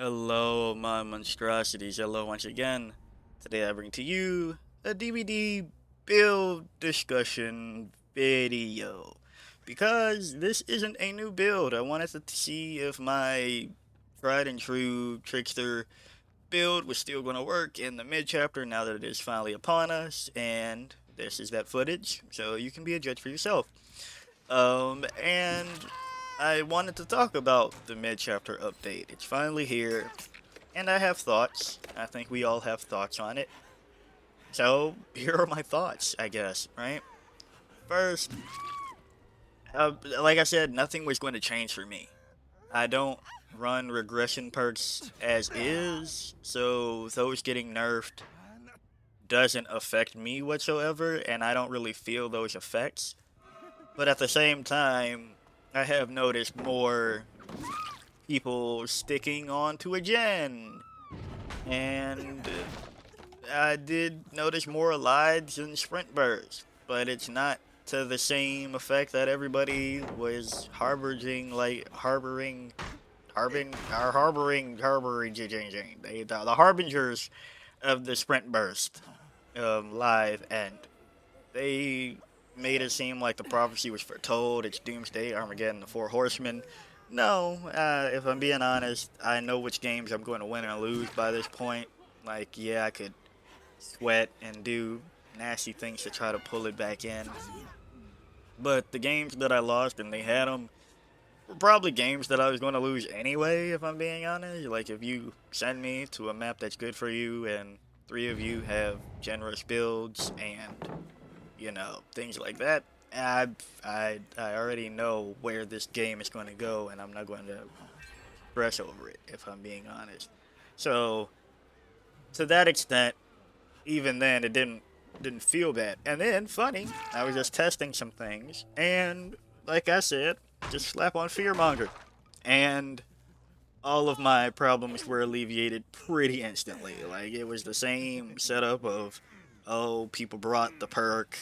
Hello, my monstrosities. Hello once again. Today I bring to you a DBD build discussion video. Because this isn't a new build, I wanted to see if my tried and true Trickster build was still going to work in the mid chapter now that it is finally upon us. And this is that footage, so you can be a judge for yourself. And I wanted to talk about the mid-chapter update. It's finally here, and I have thoughts. I think we all have thoughts on it. So, here are my thoughts, I guess, right? First, like I said, nothing was going to change for me. I don't run regression perks as is, so those getting nerfed doesn't affect me whatsoever, and I don't really feel those effects. But at the same time, I have noticed more people sticking on to a gen. And I did notice more elides and sprint bursts, but it's not to the same effect that everybody was harboring, the harbingers of the sprint burst live, and they made it seem like the prophecy was foretold. It's Doomsday, Armageddon, the Four Horsemen. No, if I'm being honest, I know which games I'm going to win and lose by this point. Like, yeah, I could sweat and do nasty things to try to pull it back in. But the games that I lost and they had them were probably games that I was going to lose anyway, if I'm being honest. Like, if you send me to a map that's good for you and three of you have generous builds and things like that. I already know where this game is going to go, and I'm not going to stress over it, if I'm being honest. So, to that extent, even then, it didn't feel bad. And then, funny, I was just testing some things, and like I said, just slap on Fearmonger, and all of my problems were alleviated pretty instantly. Like, it was the same setup of, oh, people brought the perk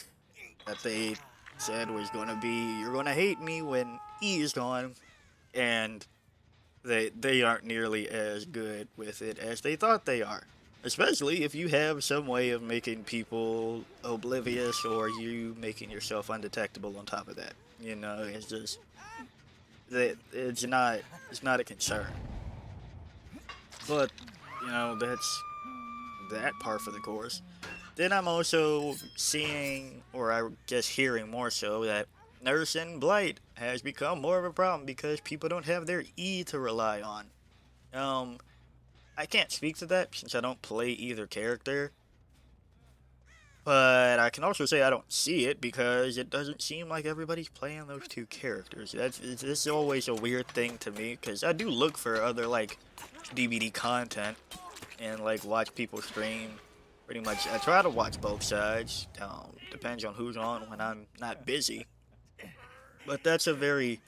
that they said was going to be, you're going to hate me when E is gone, and they aren't nearly as good with it as they thought they are. Especially if you have some way of making people oblivious or you making yourself undetectable on top of that. It's just that it's not a concern. But that's that part for the course. Then I'm also seeing, or I guess hearing more so, that Nurse and Blight has become more of a problem because people don't have their E to rely on. Um, I can't speak to that since I don't play either character, but I can also say I don't see it because it doesn't seem like everybody's playing those two characters. This is always a weird thing to me because I do look for other like DBD content and like watch people stream. Pretty much, I try to watch both sides. Depends on who's on when I'm not busy. But that's a very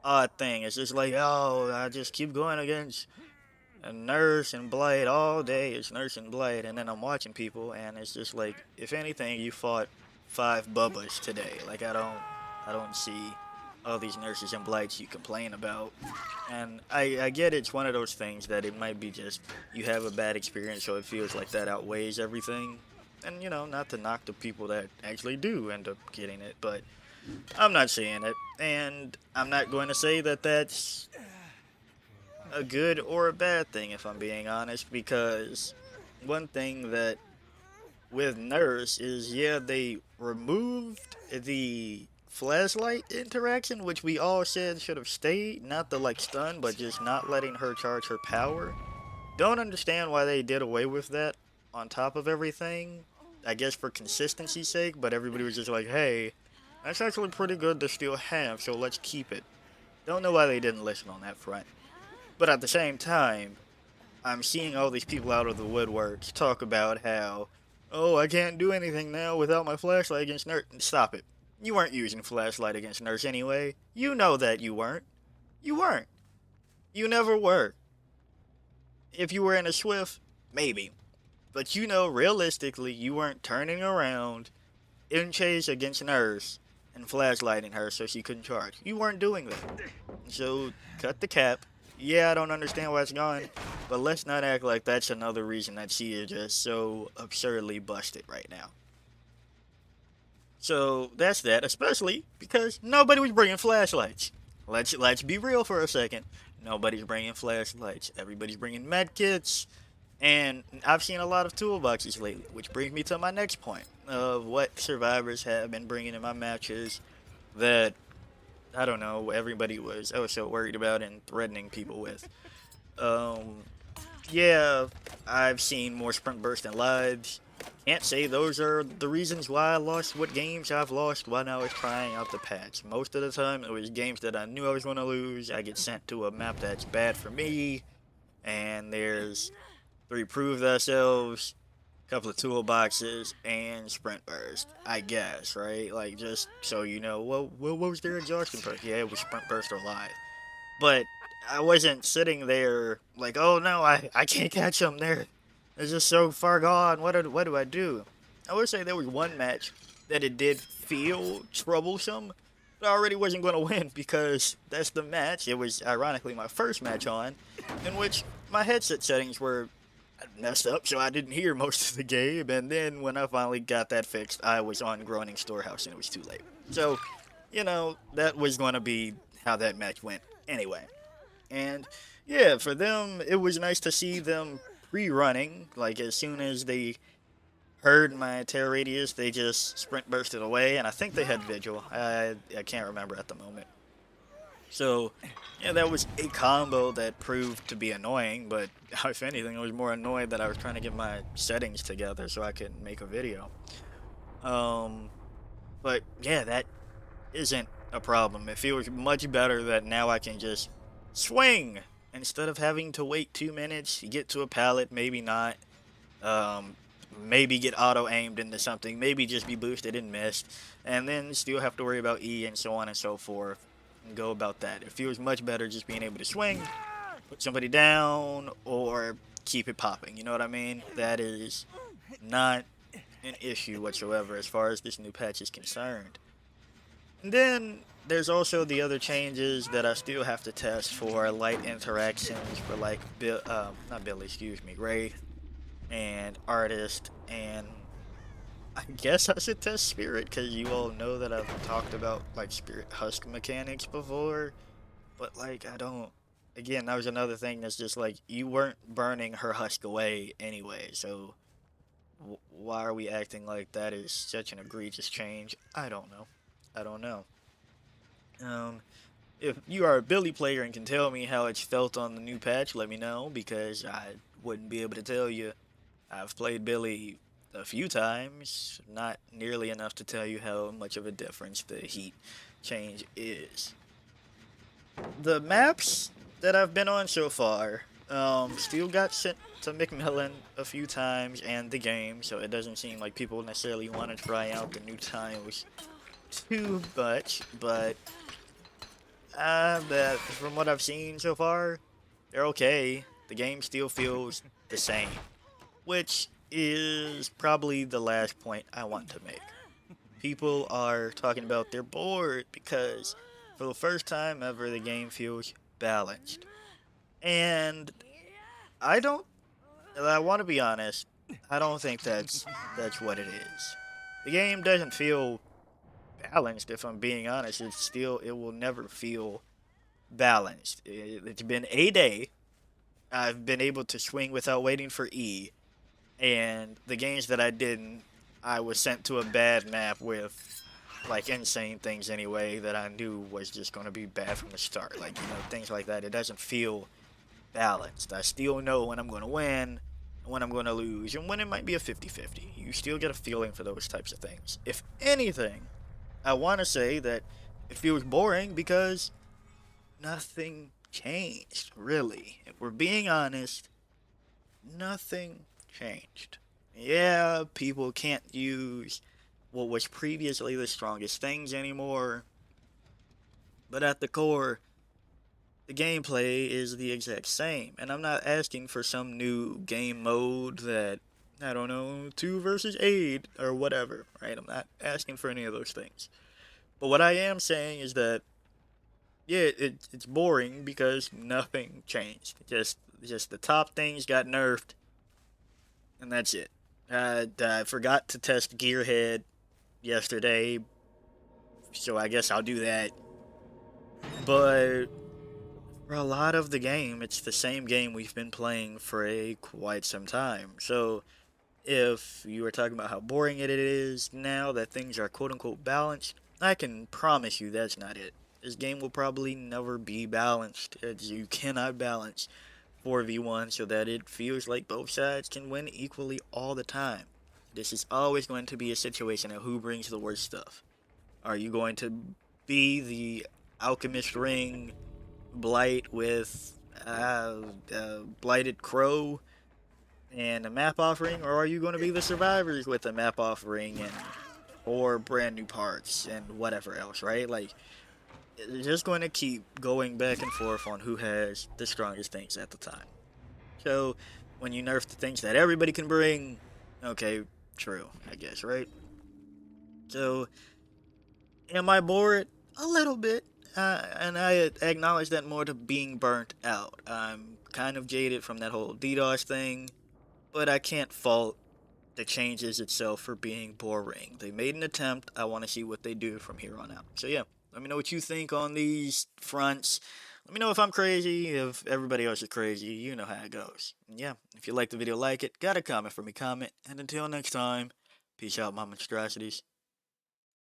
odd thing. It's just like, oh, I just keep going against a Nurse and Blight all day. It's Nurse and Blight, and then I'm watching people, and it's just like, if anything, you fought 5 Bubbas today. Like, I don't see all these Nurses and Blights you complain about. And I get it's one of those things that it might be just you have a bad experience, so it feels like that outweighs everything. And not to knock the people that actually do end up getting it, but I'm not seeing it. And I'm not going to say that that's a good or a bad thing, if I'm being honest, because one thing that with Nurse is, yeah, they removed the flashlight interaction, which we all said should have stayed. Not the like stun, but just not letting her charge her power. Don't understand why they did away with that on top of everything. I guess for consistency's sake, but everybody was just like, hey, that's actually pretty good to still have, so let's keep it. Don't know why they didn't listen on that front. But at the same time, I'm seeing all these people out of the woodworks talk about how, oh, I can't do anything now without my flashlight against Nurse. Stop it. You weren't using flashlight against Nurse anyway. You know that you weren't. You weren't. You never were. If you were in a Swift, maybe. But realistically, you weren't turning around in chase against Nurse and flashlighting her so she couldn't charge. You weren't doing that. So, cut the cap. Yeah, I don't understand why it's gone, but let's not act like that's another reason that she is just so absurdly busted right now. So that's that, especially because nobody was bringing flashlights. Let's be real for a second. Nobody's bringing flashlights. Everybody's bringing med kits, and I've seen a lot of toolboxes lately, which brings me to my next point of what survivors have been bringing in my matches that I don't know everybody was so worried about and threatening people with. Um, yeah, I've seen more sprint burst and lives. Can't say those are the reasons why I lost what games I've lost when I was trying out the patch. Most of the time, it was games that I knew I was going to lose. I get sent to a map that's bad for me, and there's 3 prove themselves, a couple of toolboxes, and sprint burst. I guess, right? Like, just so you know, what was their exhaustion perk? Yeah, it was sprint burst or live. But I wasn't sitting there like, oh no, I can't catch them. They're just so far gone. What do I do? I would say there was one match that it did feel troublesome, but I already wasn't going to win because that's the match. It was ironically my first match on, in which my headset settings were messed up, so I didn't hear most of the game. And then when I finally got that fixed, I was on Groaning Storehouse and it was too late. So, that was going to be how that match went anyway. And yeah, for them, it was nice to see them pre-running. Like as soon as they heard my terror radius, they just sprint bursted away, and I think they had vigil. I can't remember at the moment. So yeah, that was a combo that proved to be annoying. But if anything, I was more annoyed that I was trying to get my settings together so I could make a video. Um, but yeah, that isn't a problem. It feels much better that now I can just swing instead of having to wait 2 minutes, get to a pallet, maybe not, um, maybe get auto aimed into something, maybe just be boosted and missed, and then still have to worry about E and so on and so forth, and go about that. It feels much better just being able to swing, put somebody down, or keep it popping. You know what I mean? That is not an issue whatsoever as far as this new patch is concerned. And then there's also the other changes that I still have to test for light interactions for like not Billy, excuse me, Ray and Artist, and I guess I should test Spirit because you all know that I've talked about like Spirit Husk mechanics before, but like I don't. Again, that was another thing that's just like you weren't burning her husk away anyway, so why are we acting like that is such an egregious change? I don't know. I don't know. Um, if you are a Billy player and can tell me how it's felt on the new patch, let me know because I wouldn't be able to tell you. I've played Billy a few times, not nearly enough to tell you how much of a difference the heat change is. The maps that I've been on so far, still got sent to McMillan a few times and the game, so it doesn't seem like people necessarily want to try out the new tiles too much, but that from what I've seen so far, they're okay. The game still feels the same, which is probably the last point I want to make. People are talking about they're bored because for the first time ever, the game feels balanced. And I don't. I want to be honest. I don't think that's what it is. The game doesn't feel balanced. If I'm being honest, it will never feel balanced. It's been a day. I've been able to swing without waiting for E, and the games that I didn't, I was sent to a bad map with like insane things anyway that I knew was just going to be bad from the start. Like, things like that. It doesn't feel balanced. I still know when I'm going to win, when I'm going to lose, and when it might be a 50-50. You still get a feeling for those types of things. If anything, I want to say that it feels boring because nothing changed, really. If we're being honest, nothing changed. Yeah, people can't use what was previously the strongest things anymore, but at the core, the gameplay is the exact same. And I'm not asking for some new game mode that, I don't know, 2 versus 8 or whatever, right? I'm not asking for any of those things. But what I am saying is that yeah, it's boring because nothing changed. Just the top things got nerfed, and that's it. I forgot to test Gearhead yesterday, so I guess I'll do that. But for a lot of the game, it's the same game we've been playing for quite some time. So if you were talking about how boring it is now that things are quote unquote balanced, I can promise you that's not it. This game will probably never be balanced, as you cannot balance 4v1 so that it feels like both sides can win equally all the time. This is always going to be a situation of who brings the worst stuff. Are you going to be the Alchemist Ring Blight with Blighted Crow and a map offering, or are you going to be the survivors with a map offering and or brand new parts and whatever else, right? Like, it's just going to keep going back and forth on who has the strongest things at the time. So, when you nerf the things that everybody can bring, okay, true, I guess, right? So, am I bored? A little bit. And I acknowledge that more to being burnt out. I'm kind of jaded from that whole DDoS thing, but I can't fault the changes itself for being boring. They made an attempt. I want to see what they do from here on out. So yeah, let me know what you think on these fronts. Let me know if I'm crazy, if everybody else is crazy. You know how it goes. And yeah, if you like the video, like it. Got a comment for me, comment. And until next time, peace out, my monstrosities.